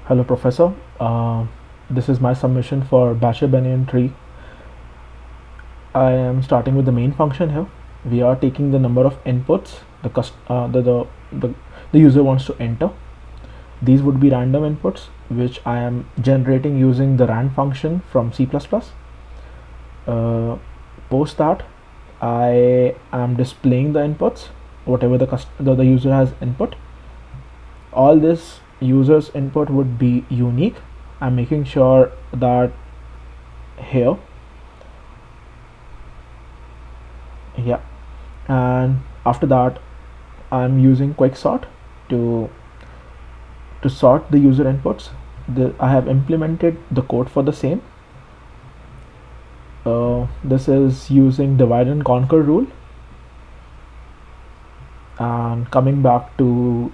Hello, Professor. This is my submission for Basher-Bennion tree. I am starting with the main function here. We are taking the number of inputs the user wants to enter. These would be random inputs, which I am generating using the rand function from C++. Post that, I am displaying the inputs, whatever the user has input. All this user's input would be unique. I'm making sure that here, yeah, and after that I'm using quicksort to sort the user inputs. I have implemented the code for the same. This is using divide and conquer rule, and coming back to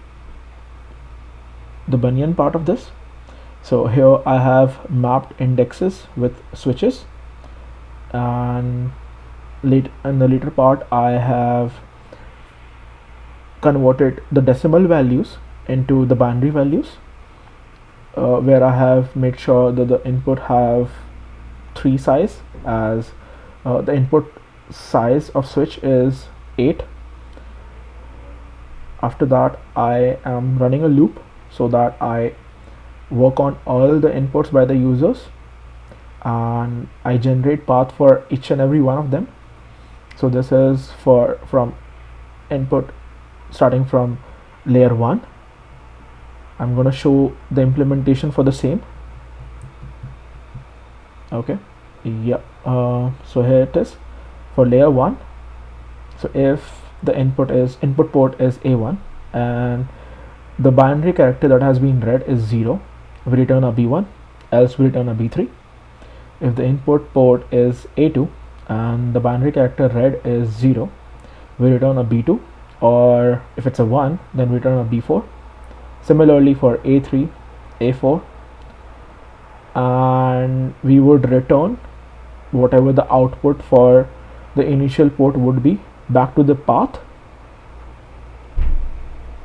the Bunyan part of this. So here I have mapped indexes with switches, and in the later part I have converted the decimal values into the binary values, where I have made sure that the input have 3 size, as the input size of switch is 8. After that I am running a loop so that I work on all the inputs by the users, and I generate path for each and every one of them. So this is from input starting from layer 1. I'm going to show the implementation for the same. Okay, yeah, so here it is for layer 1. So if the input port is A1 and the binary character that has been read is 0, we return a B1, else we return a B3. If the input port is A2 and the binary character read is 0, we return a B2, or if it's a 1, then we return a B4. Similarly for A3, A4, and we would return whatever the output for the initial port would be back to the path.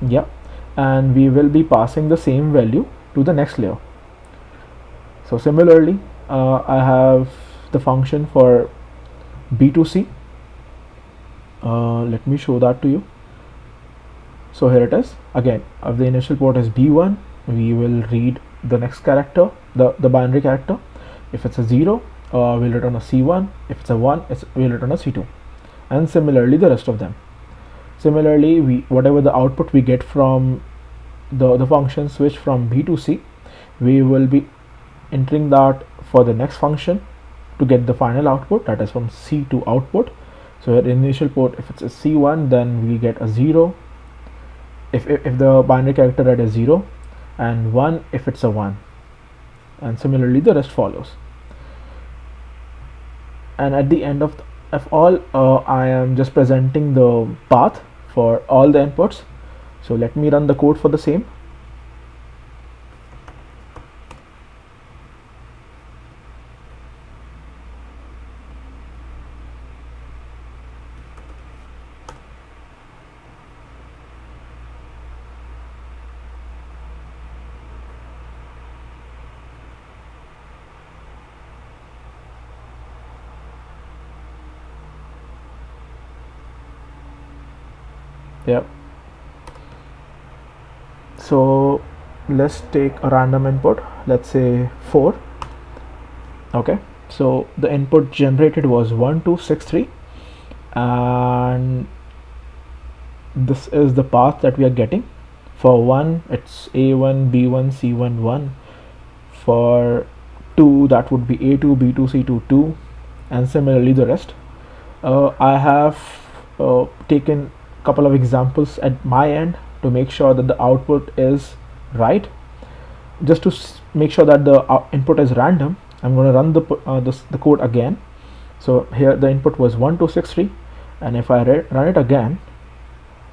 Yeah, and we will be passing the same value to the next layer. So similarly, I have the function for B2C. Let me show that to you. So here it is. Again, if the initial port is B1, we will read the next character, the binary character. If it's a 0, we'll return a C1. If it's a 1, we'll return a C2, and similarly the rest of them. Similarly, whatever the output we get from the function switch from B to C, we will be entering that for the next function to get the final output, that is from C to output. So at initial port, if it's a C1, then we get a 0 if the binary character read is 0, and 1 if it's a 1, and similarly the rest follows. And at the end of all, I am just presenting the path for all the inputs. So let me run the code for the same. Yep. So let's take a random input, let's say 4. Okay, so the input generated was 1263, and this is the path that we are getting. For 1, it's A1, B1, C1, 1. For 2, that would be A2, B2, C2, 2, and similarly the rest. I have taken a couple of examples at my end to make sure that the output is right. Just to make sure that the input is random, I'm going to run the code again. So here the input was 1263, and if I run it again,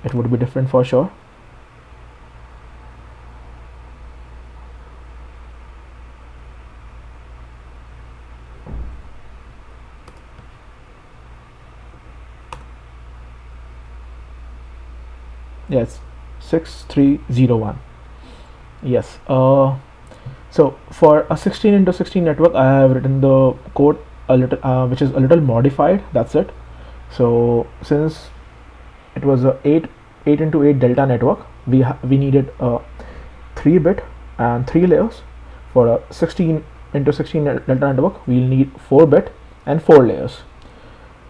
it would be different for sure. Yes, 6301. Yes. So for a 16 into 16 network, I have written the code a little, which is a little modified. That's it. So since it was a 8 into 8 delta network, we needed a 3-bit and 3 layers. For a 16 into 16 delta network, we'll need 4-bit and 4 layers.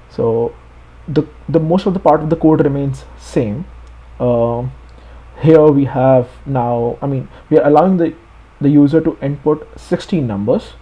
So the most of the part of the code remains same. Here we have now, I mean, we are allowing the user to input 16 numbers,